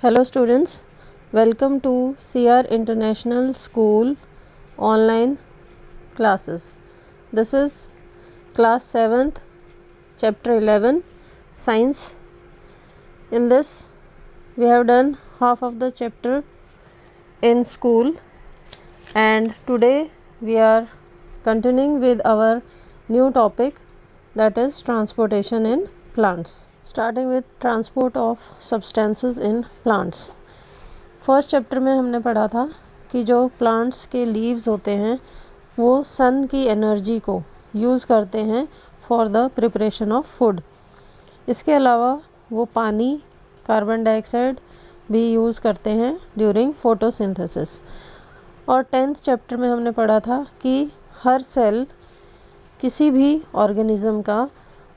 Hello students, welcome to CR International School online classes. This is class 7th, chapter 11, science. In this we have done half of the chapter in school, and today we are continuing with our new topic, that is transportation in plants. Starting with transport of substances in plants. First chapter में हमने पढ़ा था कि जो plants के leaves होते हैं वो सन की एनर्जी को यूज़ करते हैं for the preparation of food. इसके अलावा वो पानी, कार्बन डाइऑक्साइड भी यूज़ करते हैं ड्यूरिंग फोटोसिंथेसिस। और 10th चैप्टर में हमने पढ़ा था कि हर सेल किसी भी ऑर्गेनिज्म का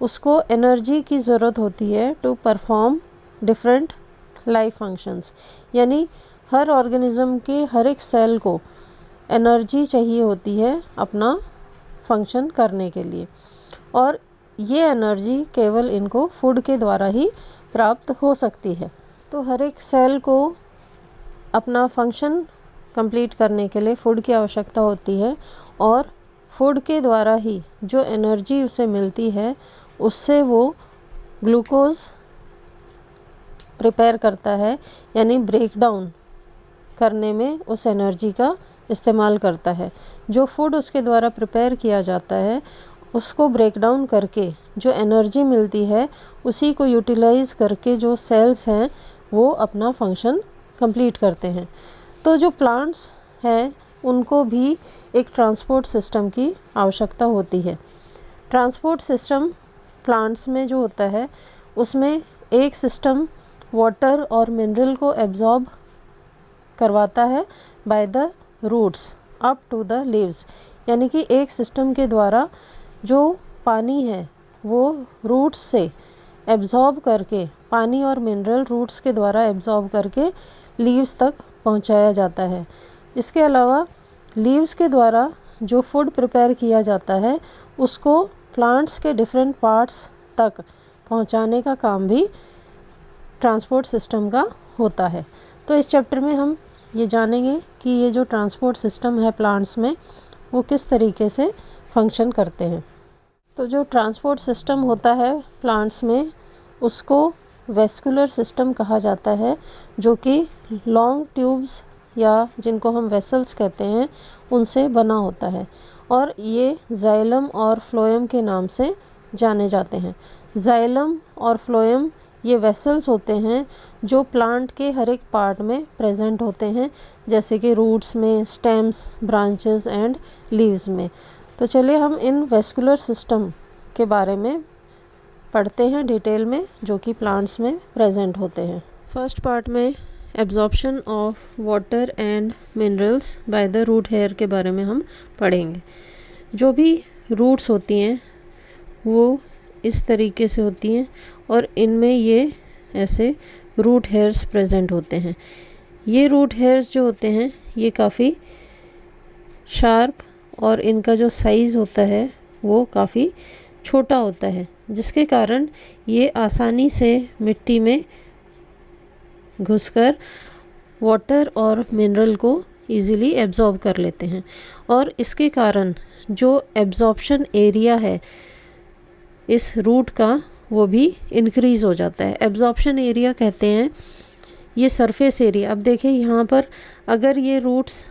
उसको एनर्जी की ज़रूरत होती है to perform different life functions, यानी हर ऑर्गेनिज्म के हर एक सेल को एनर्जी चाहिए होती है अपना फंक्शन करने के लिए, और ये एनर्जी केवल इनको फूड के द्वारा ही प्राप्त हो सकती है। तो हर एक सेल को अपना फंक्शन कंप्लीट करने के लिए फूड की आवश्यकता होती है, और फूड के द्वारा ही जो एनर्जी उसे मिलती है उससे वो ग्लूकोज प्रिपेयर करता है, यानी ब्रेक डाउन करने में उस एनर्जी का इस्तेमाल करता है। जो फूड उसके द्वारा प्रिपेयर किया जाता है उसको ब्रेक डाउन करके जो एनर्जी मिलती है उसी को यूटिलाइज़ करके जो सेल्स हैं वो अपना फंक्शन कंप्लीट करते हैं। तो जो प्लांट्स हैं उनको भी एक ट्रांसपोर्ट सिस्टम की आवश्यकता होती है। ट्रांसपोर्ट सिस्टम प्लांट्स में जो होता है उसमें एक सिस्टम वाटर और मिनरल को एब्जॉर्ब करवाता है by the roots up to the leaves, यानी कि एक सिस्टम के द्वारा जो पानी है वो रूट्स से एब्जॉर्ब करके, पानी और मिनरल रूट्स के द्वारा एब्जॉर्ब करके लीव्स तक पहुंचाया जाता है। इसके अलावा लीव्स के द्वारा जो फूड प्रिपेयर किया जाता है उसको प्लांट्स के डिफरेंट पार्ट्स तक पहुंचाने का काम भी ट्रांसपोर्ट सिस्टम का होता है। तो इस चैप्टर में हम ये जानेंगे कि ये जो ट्रांसपोर्ट सिस्टम है प्लांट्स में वो किस तरीके से फंक्शन करते हैं। तो जो ट्रांसपोर्ट सिस्टम होता है प्लांट्स में उसको वेस्कुलर सिस्टम कहा जाता है, जो कि लॉन्ग ट्यूब्स या जिनको हम वेसल्स कहते हैं उनसे बना होता है, और ये जाइलम और फ्लोएम के नाम से जाने जाते हैं। जाइलम और फ्लोएम ये वेसल्स होते हैं जो प्लांट के हर एक पार्ट में प्रेजेंट होते हैं, जैसे कि रूट्स में, स्टेम्स, ब्रांचेस एंड लीव्स में। तो चलिए हम इन वेस्कुलर सिस्टम के बारे में पढ़ते हैं डिटेल में, जो कि प्लांट्स में प्रेजेंट होते हैं। फर्स्ट पार्ट में absorption of water and minerals by the root hair के बारे में हम पढ़ेंगे। जो भी रूट्स होती हैं वो इस तरीके से होती हैं और इनमें ये ऐसे रूट हेयर्स प्रेजेंट होते हैं। ये रूट हेयर्स जो होते हैं ये काफ़ी शार्प और इनका जो साइज़ होता है वो काफ़ी छोटा होता है, जिसके कारण ये आसानी से मिट्टी में घुसकर वाटर और मिनरल को इजीली एब्जॉर्ब कर लेते हैं, और इसके कारण जो एब्जॉर्प्शन एरिया है इस रूट का वो भी इंक्रीज़ हो जाता है। एब्जॉर्प्शन एरिया कहते हैं ये सरफेस एरिया। अब देखिए यहाँ पर अगर ये रूट्स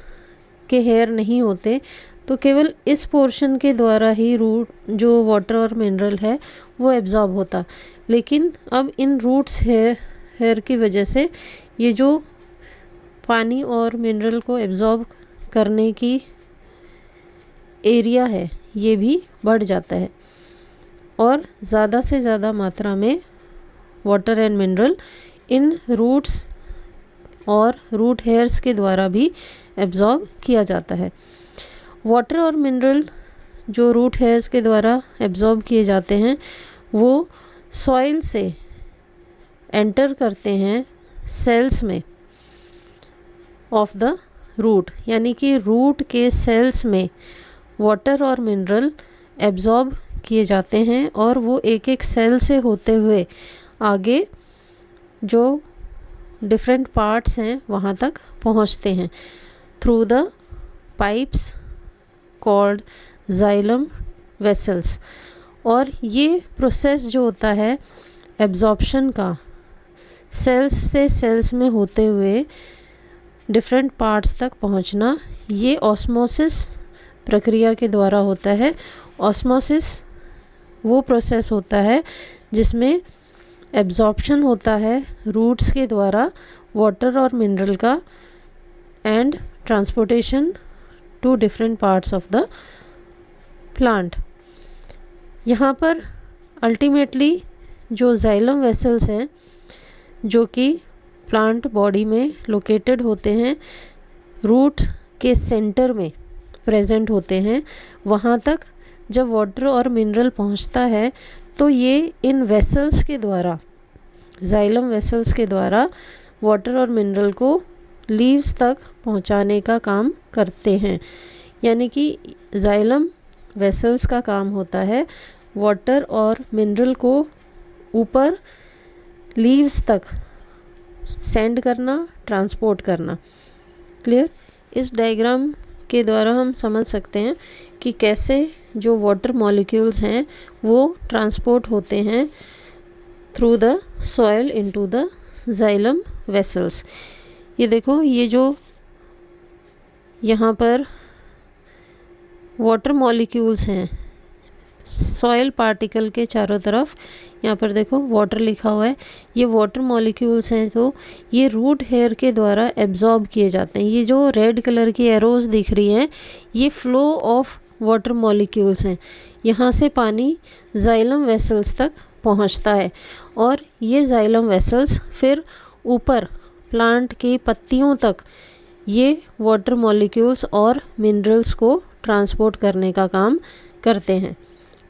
के हेयर नहीं होते तो केवल इस पोर्शन के द्वारा ही रूट जो वाटर और मिनरल है वो एब्जॉर्ब होता, लेकिन अब इन रूट्स हेयर की वजह से ये जो पानी और मिनरल को एब्जॉर्ब करने की एरिया है ये भी बढ़ जाता है, और ज़्यादा से ज़्यादा मात्रा में water and mineral in roots और रूट हेयर्स के द्वारा भी एब्जॉर्ब किया जाता है। वाटर और मिनरल जो रूट हेयर्स के द्वारा एब्जॉर्ब किए जाते हैं वो सॉइल से एंटर करते हैं सेल्स में ऑफ द रूट, यानी कि रूट के सेल्स में वाटर और मिनरल एब्जॉर्ब किए जाते हैं, और वो एक एक सेल से होते हुए आगे जो डिफरेंट पार्ट्स हैं वहाँ तक पहुँचते हैं through the pipes called xylem vessels. और ये प्रोसेस जो होता है एब्जॉर्प्शन का, सेल्स से सेल्स में होते हुए डिफरेंट पार्ट्स तक पहुंचना, ये ऑस्मोसिस प्रक्रिया के द्वारा होता है। ऑस्मोसिस वो प्रोसेस होता है जिसमें एब्जॉर्प्शन होता है रूट्स के द्वारा वाटर और मिनरल का and transportation to different parts of the plant. यहाँ पर अल्टीमेटली जो जाइलम वेसल्स हैं जो कि प्लांट बॉडी में लोकेटेड होते हैं, रूट के सेंटर में प्रेजेंट होते हैं, वहाँ तक जब वाटर और मिनरल पहुँचता है तो ये इन वेसल्स के द्वारा, जाइलम वेसल्स के द्वारा वाटर और मिनरल को लीव्स तक पहुँचाने का काम करते हैं। यानी कि जाइलम वेसल्स का काम होता है वाटर और मिनरल को ऊपर लीव्स तक सेंड करना, ट्रांसपोर्ट करना। क्लियर? इस डायग्राम के द्वारा हम समझ सकते हैं कि कैसे जो वाटर मॉलिक्यूल्स हैं वो ट्रांसपोर्ट होते हैं through the soil into the xylem vessels. ये देखो, ये जो यहाँ पर वाटर मॉलिक्यूल्स हैं सॉइल पार्टिकल के चारों तरफ, यहाँ पर देखो वाटर लिखा हुआ है, ये वाटर मॉलिक्यूल्स हैं तो ये रूट हेयर के द्वारा एब्जॉर्ब किए जाते हैं। ये जो रेड कलर की एरोज दिख रही हैं ये फ्लो ऑफ वाटर मॉलिक्यूल्स हैं। यहाँ से पानी जाइलम वेसल्स तक पहुँचता है और ये जाइलम वेसल्स फिर ऊपर प्लांट के पत्तियों तक ये वाटर मॉलिक्यूल्स और मिनरल्स को ट्रांसपोर्ट करने का काम करते हैं।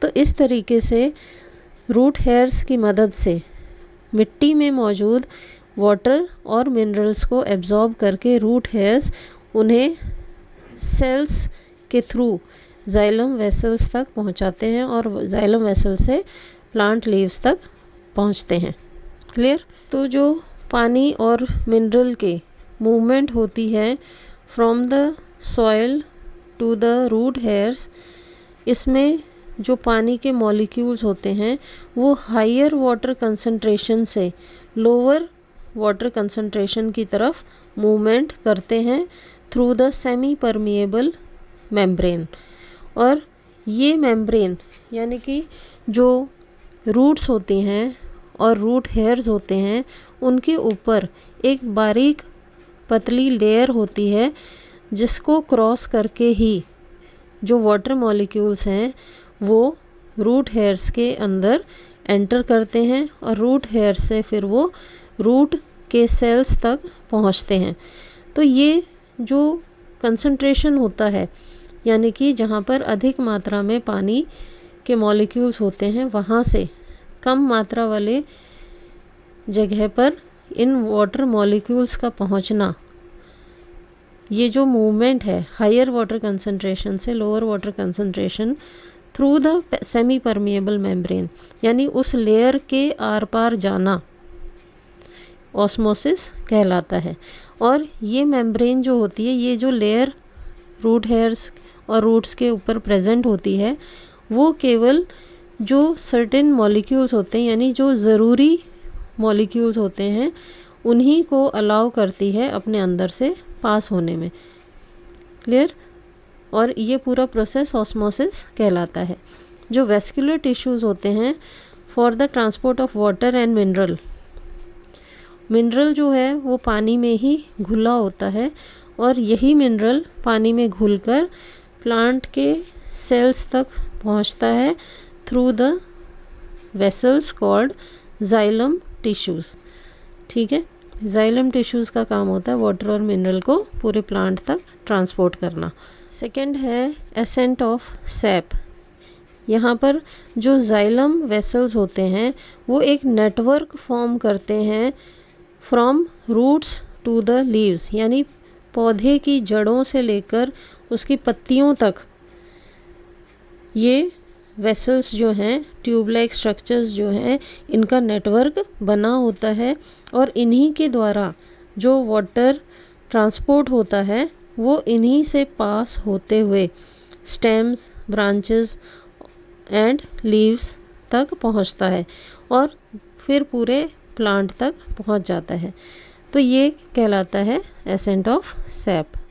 तो इस तरीके से रूट हेयर्स की मदद से मिट्टी में मौजूद वाटर और मिनरल्स को एब्जॉर्ब करके रूट हेयर्स उन्हें सेल्स के थ्रू जाइलम वेसल्स तक पहुंचाते हैं और जाइलम वेसल से प्लांट लीव्स तक पहुंचते हैं। क्लियर? तो जो पानी और मिनरल के मूवमेंट होती है from the soil to the root hairs, इसमें जो पानी के मॉलिक्यूल्स होते हैं वो हायर वाटर कंसंट्रेशन से लोअर वाटर कंसंट्रेशन की तरफ मूवमेंट करते हैं through the semi permeable membrane. और ये मेम्ब्रेन यानी कि जो रूट्स होती हैं और रूट हेयर्स होते हैं उनके ऊपर एक बारीक पतली लेयर होती है जिसको क्रॉस करके ही जो वाटर मॉलिक्यूल्स हैं वो रूट हेयर्स के अंदर एंटर करते हैं और रूट हेयर्स से फिर वो रूट के सेल्स तक पहुंचते हैं। तो ये जो कंसंट्रेशन होता है यानी कि जहाँ पर अधिक मात्रा में पानी के मॉलिक्यूल्स होते हैं वहाँ से कम मात्रा वाले जगह पर इन वाटर मॉलिक्यूल्स का पहुँचना, ये जो मूवमेंट है हायर वाटर कंसंट्रेशन से lower water concentration through the semi permeable membrane, यानी उस लेयर के आर पार जाना ऑस्मोसिस कहलाता है। और ये मेम्ब्रेन जो होती है, ये जो लेयर रूट हेयर्स और रूट्स के ऊपर प्रेजेंट होती है, वो केवल जो सर्टेन मॉलिक्यूल्स होते हैं यानी जो ज़रूरी मॉलिक्यूल्स होते हैं उन्हीं को अलाउ करती है अपने अंदर से पास होने में। क्लियर? और ये पूरा प्रोसेस ऑस्मोसिस कहलाता है। जो वेस्कुलर टिश्यूज़ होते हैं for the transport of water and mineral, mineral जो है वो पानी में ही घुला होता है और यही मिनरल पानी में घुलकर प्लांट के सेल्स तक पहुंचता है through the vessels called xylem tissues. ठीक है, जाइलम टिश्यूज़ का काम होता है वाटर और मिनरल को पूरे प्लांट तक ट्रांसपोर्ट करना। सेकंड है एसेंट ऑफ सैप। यहाँ पर जो जाइलम वेसल्स होते हैं वो एक नेटवर्क फॉर्म करते हैं from roots to the leaves, यानी पौधे की जड़ों से लेकर उसकी पत्तियों तक ये वेसल्स जो हैं, ट्यूब लाइक स्ट्रक्चर्स जो हैं, इनका नेटवर्क बना होता है और इन्हीं के द्वारा जो वाटर ट्रांसपोर्ट होता है वो इन्हीं से पास होते हुए स्टेम्स, ब्रांचेस एंड लीव्स तक पहुंचता है और फिर पूरे प्लांट तक पहुंच जाता है। तो ये कहलाता है एसेंट ऑफ सैप।